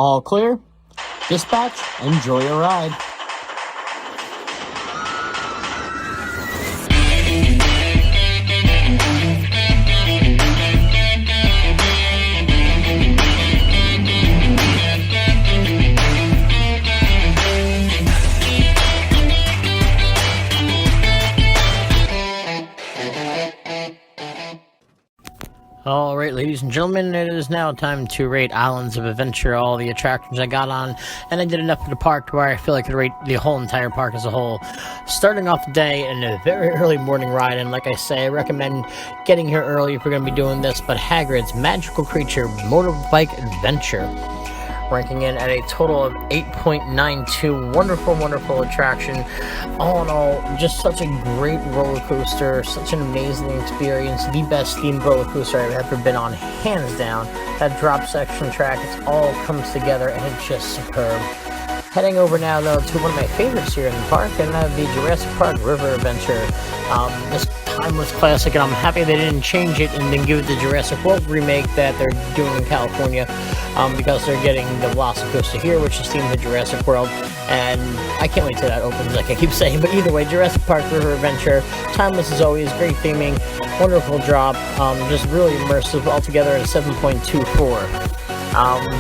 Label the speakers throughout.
Speaker 1: All clear. Dispatch, enjoy your ride. Alright, ladies and gentlemen, it is now time to rate Islands of Adventure, all the attractions I got on, and I did enough of the park to where I feel like I could rate the whole entire park as a whole. Starting off the day in a very early morning ride, and like I say, I recommend getting here early if you're going to be doing this, but Hagrid's Magical Creature Motorbike Adventure, ranking in at a total of 8.92. Wonderful attraction. All in all, just such a great roller coaster, such an amazing experience, the best themed roller coaster I've ever been on, hands down. That drop section track, it all comes together and it's just superb. Heading over now, though, to one of my favorites here in the park, and that would be Jurassic Park River Adventure. This timeless classic, and I'm happy they didn't change it and then give it the Jurassic World remake that they're doing in California, because they're getting the Velocicoaster here, which is themed to Jurassic World, and I can't wait till that opens, like I keep saying. But either way, Jurassic Park River Adventure, timeless as always, great theming, wonderful drop, just really immersive, altogether at a 7.24.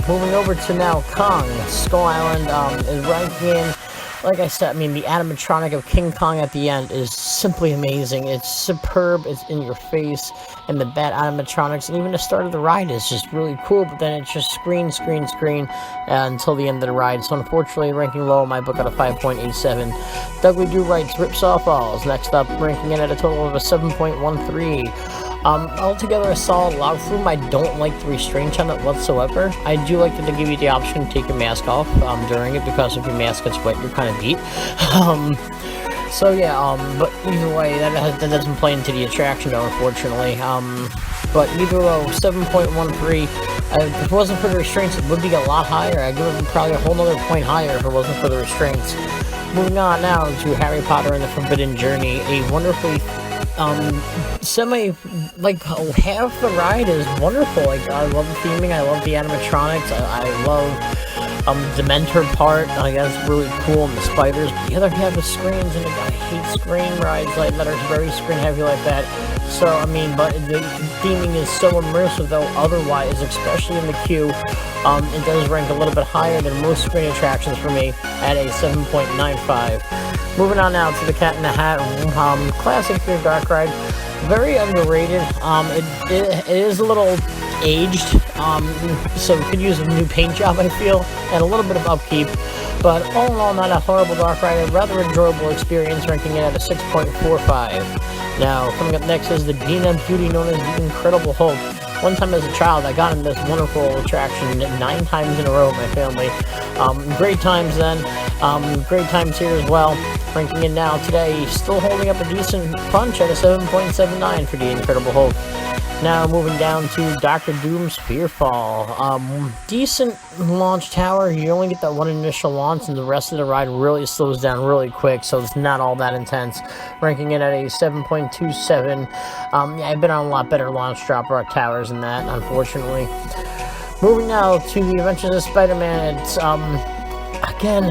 Speaker 1: Moving over to now Kong Skull Island is ranking in. Like I said, I mean, the animatronic of King Kong at the end is simply amazing. It's superb, it's in your face, and the bat animatronics, and even the start of the ride is just really cool, but then it's just screen, until the end of the ride. So unfortunately, ranking low in my book at a 5.87. Douglas Do Right's Rip Saw Falls, next up, ranking in at a total of a 7.13. Altogether a solid log flume. I don't like the restraints on it whatsoever. I do like that they give you the option to take your mask off during it, because if your mask gets wet, you're kind of beat. So yeah, but either way, that doesn't play into the attraction though, unfortunately. But either way, 7.13. If it wasn't for the restraints, it would be a lot higher. I'd give it probably a whole nother point higher if it wasn't for the restraints. Moving on now to Harry Potter and the Forbidden Journey, a wonderfully like half the ride is wonderful. Like, I love the theming, I love the animatronics, I love the Dementor part, I guess really cool, and the spiders. But the other half is screens, and I hate screen rides like that are very screen heavy like that. So I mean, but the theming is so immersive though otherwise, especially in the queue. It does rank a little bit higher than most screen attractions for me at a 7.95. Moving on now to the Cat in the Hat classic Fear Dark ride. Very underrated. It is a little aged, so it could use a new paint job, I feel, and a little bit of upkeep. But all in all, not a horrible dark ride, a rather enjoyable experience, ranking it at a 6.45. Now, coming up next is the Dina Beauty, known as the Incredible Hulk. One time as a child, I got in this wonderful attraction 9 times in a row with my family. Great times then, great times here as well. Ranking in now today, still holding up a decent punch at a 7.79 for the Incredible Hulk. Now moving down to Dr. Doom Spearfall. Decent launch tower. You only get that one initial launch, and the rest of the ride really slows down really quick, so it's not all that intense. Ranking it at a 7.27. Yeah, I've been on a lot better launch drop rock towers than that, unfortunately. Moving now to the Adventures of Spider-Man. It's again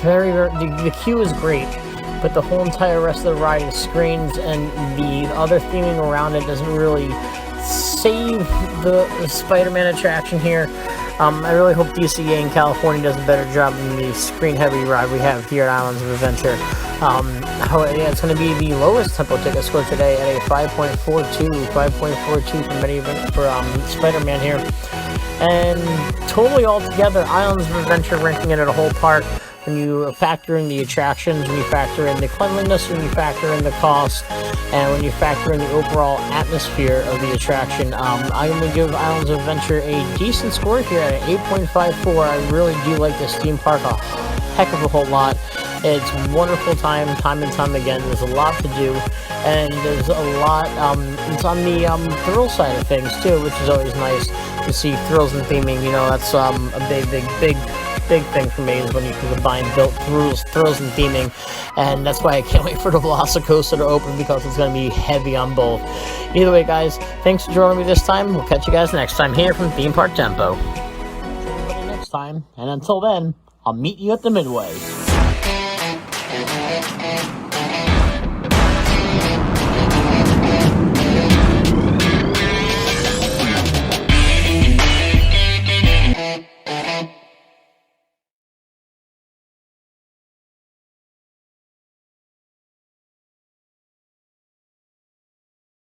Speaker 1: the queue is great, but the whole entire rest of the ride is screens, and the other theming around it doesn't really save the Spider-Man attraction here. I really hope DCA in California does a better job than the screen-heavy ride we have here at Islands of Adventure. Yeah, it's going to be the lowest tempo ticket score today at a 5.42 for Spider-Man here. And totally altogether, Islands of Adventure ranking it at a whole park. When you factor in the attractions, when you factor in the cleanliness, when you factor in the cost, and when you factor in the overall atmosphere of the attraction, I only give Islands of Adventure a decent score here at an 8.54. I really do like this theme park a heck of a whole lot. It's wonderful time and time again. There's a lot to do, and there's a lot, it's on the thrill side of things too, which is always nice to see thrills and theming. You know, that's a big thing for me, is when you can combine thrills and theming, and that's why I can't wait for the Velocicoaster to open, because it's going to be heavy on both. Either way, guys, thanks for joining me this time. We'll catch you guys next time here from Theme Park Tempo. next time, and until then, I'll meet you at the midways.